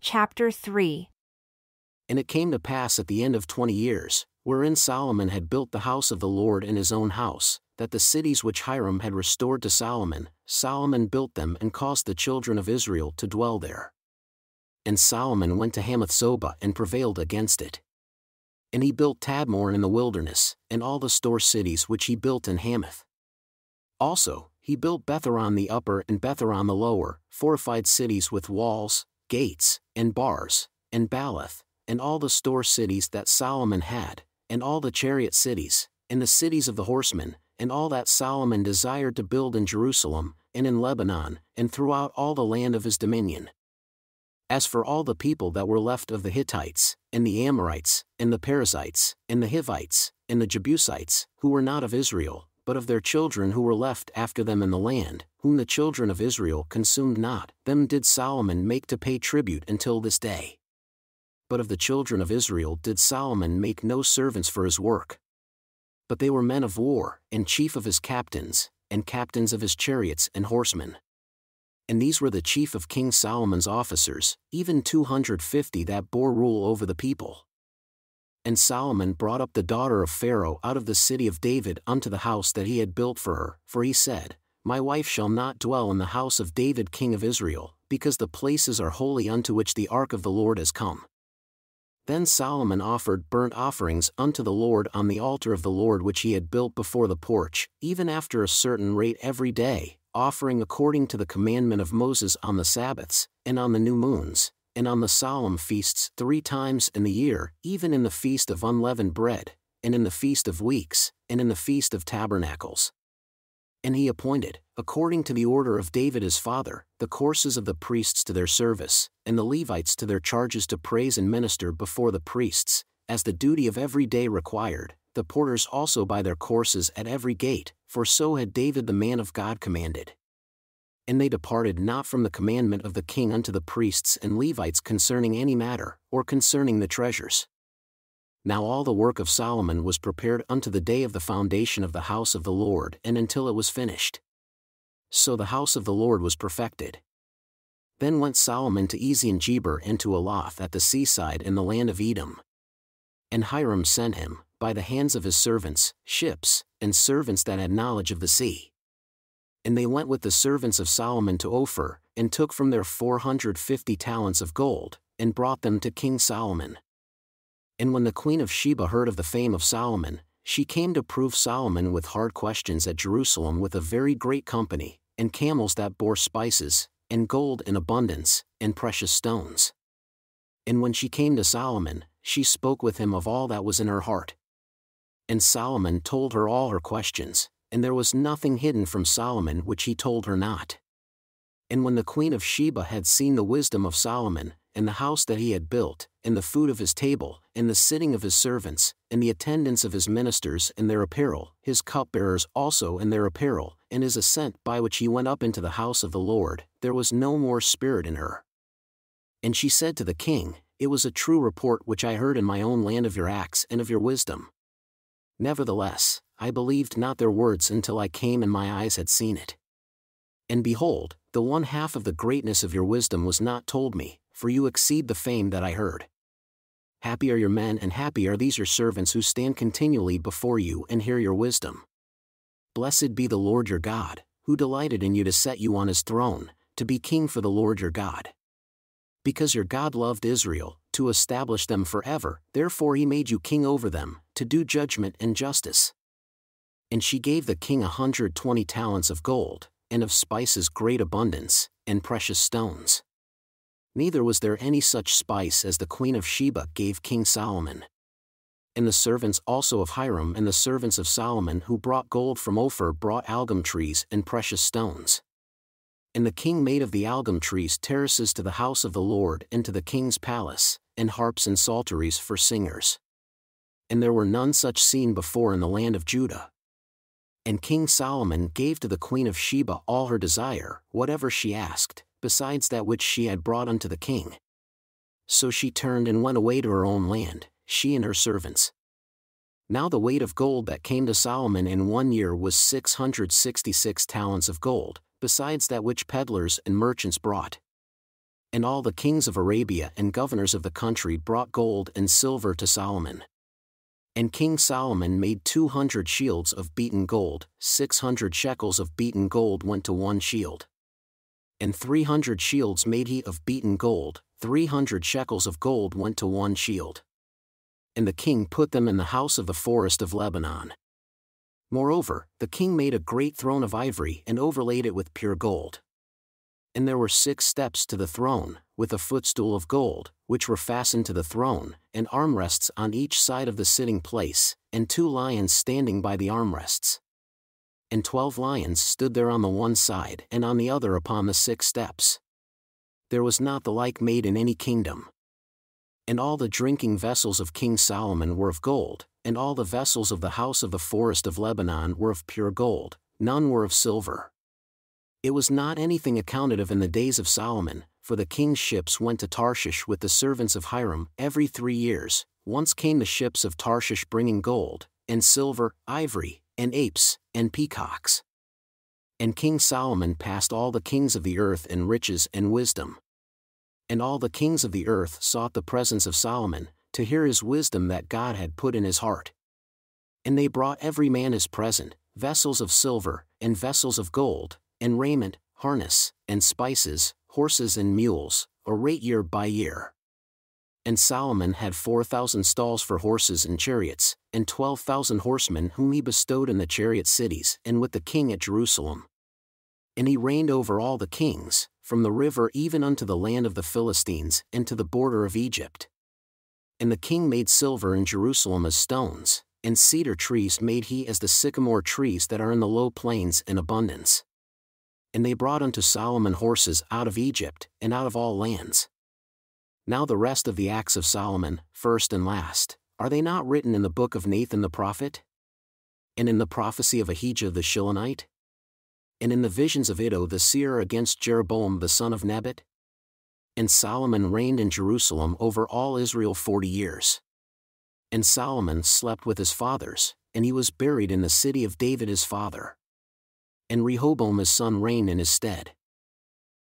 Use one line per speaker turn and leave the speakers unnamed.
Chapter 3.
And it came to pass at the end of 20 years, wherein Solomon had built the house of the Lord in his own house, that the cities which Hiram had restored to Solomon, Solomon built them and caused the children of Israel to dwell there. And Solomon went to Hamath-zobah and prevailed against it. And he built Tadmor in the wilderness, and all the store cities which he built in Hamath. Also, he built Betharon the upper and Betharon the lower, fortified cities with walls, gates, and bars, and Baalath, and all the store cities that Solomon had, and all the chariot cities, and the cities of the horsemen, and all that Solomon desired to build in Jerusalem, and in Lebanon, and throughout all the land of his dominion. As for all the people that were left of the Hittites, and the Amorites, and the Perizzites, and the Hivites, and the Jebusites, who were not of Israel, but of their children who were left after them in the land, whom the children of Israel consumed not, them did Solomon make to pay tribute until this day. But of the children of Israel did Solomon make no servants for his work. But they were men of war, and chief of his captains, and captains of his chariots and horsemen. And these were the chief of King Solomon's officers, even 250 that bore rule over the people. And Solomon brought up the daughter of Pharaoh out of the city of David unto the house that he had built for her, for he said, My wife shall not dwell in the house of David king of Israel, because the places are holy unto which the ark of the Lord has come. Then Solomon offered burnt offerings unto the Lord on the altar of the Lord which he had built before the porch, even after a certain rate every day, offering according to the commandment of Moses on the Sabbaths, and on the new moons, and on the solemn feasts 3 times in the year, even in the feast of unleavened bread, and in the feast of weeks, and in the feast of tabernacles. And he appointed, according to the order of David his father, the courses of the priests to their service, and the Levites to their charges to praise and minister before the priests, as the duty of every day required, the porters also by their courses at every gate, for so had David the man of God commanded. And they departed not from the commandment of the king unto the priests and Levites concerning any matter, or concerning the treasures. Now all the work of Solomon was prepared unto the day of the foundation of the house of the Lord and until it was finished. So the house of the Lord was perfected. Then went Solomon to Ezion-Geber and to Elath at the seaside in the land of Edom. And Hiram sent him, by the hands of his servants, ships, and servants that had knowledge of the sea. And they went with the servants of Solomon to Ophir, and took from there 450 talents of gold, and brought them to King Solomon. And when the queen of Sheba heard of the fame of Solomon, she came to prove Solomon with hard questions at Jerusalem with a very great company, and camels that bore spices, and gold in abundance, and precious stones. And when she came to Solomon, she spoke with him of all that was in her heart. And Solomon told her all her questions, and there was nothing hidden from Solomon which he told her not. And when the queen of Sheba had seen the wisdom of Solomon, and the house that he had built, and the food of his table, and the sitting of his servants, and the attendance of his ministers and their apparel, his cupbearers also and their apparel, and his ascent by which he went up into the house of the Lord, there was no more spirit in her. And she said to the king, It was a true report which I heard in my own land of your acts and of your wisdom. Nevertheless, I believed not their words until I came and my eyes had seen it. And behold, the one half of the greatness of your wisdom was not told me, for you exceed the fame that I heard. Happy are your men and happy are these your servants who stand continually before you and hear your wisdom. Blessed be the Lord your God, who delighted in you to set you on his throne, to be king for the Lord your God. Because your God loved Israel, to establish them forever, therefore he made you king over them, to do judgment and justice. And she gave the king 120 talents of gold, and of spices great abundance, and precious stones. Neither was there any such spice as the queen of Sheba gave King Solomon. And the servants also of Hiram and the servants of Solomon who brought gold from Ophir brought algum trees and precious stones. And the king made of the algum trees terraces to the house of the Lord and to the king's palace, and harps and psalteries for singers. And there were none such seen before in the land of Judah. And King Solomon gave to the queen of Sheba all her desire, whatever she asked, besides that which she had brought unto the king. So she turned and went away to her own land, she and her servants. Now the weight of gold that came to Solomon in 1 year was 666 talents of gold, besides that which peddlers and merchants brought. And all the kings of Arabia and governors of the country brought gold and silver to Solomon. And King Solomon made 200 shields of beaten gold, 600 shekels of beaten gold went to one shield. And 300 shields made he of beaten gold, 300 shekels of gold went to one shield. And the king put them in the house of the forest of Lebanon. Moreover, the king made a great throne of ivory and overlaid it with pure gold. And there were 6 steps to the throne, with a footstool of gold, which were fastened to the throne, and armrests on each side of the sitting place, and 2 lions standing by the armrests. And 12 lions stood there on the one side and on the other upon the 6 steps. There was not the like made in any kingdom. And all the drinking vessels of King Solomon were of gold, and all the vessels of the house of the forest of Lebanon were of pure gold, none were of silver. It was not anything accounted of in the days of Solomon, for the king's ships went to Tarshish with the servants of Hiram every 3 years. Once came the ships of Tarshish bringing gold, and silver, ivory, and apes, and peacocks. And King Solomon passed all the kings of the earth in riches and wisdom. And all the kings of the earth sought the presence of Solomon, to hear his wisdom that God had put in his heart. And they brought every man his present, vessels of silver, and vessels of gold, and raiment, harness, and spices, horses and mules, a rate year by year. And Solomon had 4,000 stalls for horses and chariots, and 12,000 horsemen whom he bestowed in the chariot cities and with the king at Jerusalem. And he reigned over all the kings, from the river even unto the land of the Philistines and to the border of Egypt. And the king made silver in Jerusalem as stones, and cedar trees made he as the sycamore trees that are in the low plains in abundance. And they brought unto Solomon horses out of Egypt, and out of all lands. Now the rest of the acts of Solomon, first and last, are they not written in the book of Nathan the prophet? And in the prophecy of Ahijah the Shilonite? And in the visions of Iddo the seer against Jeroboam the son of Nebat? And Solomon reigned in Jerusalem over all Israel 40 years. And Solomon slept with his fathers, and he was buried in the city of David his father. And Rehoboam his son reigned in his stead.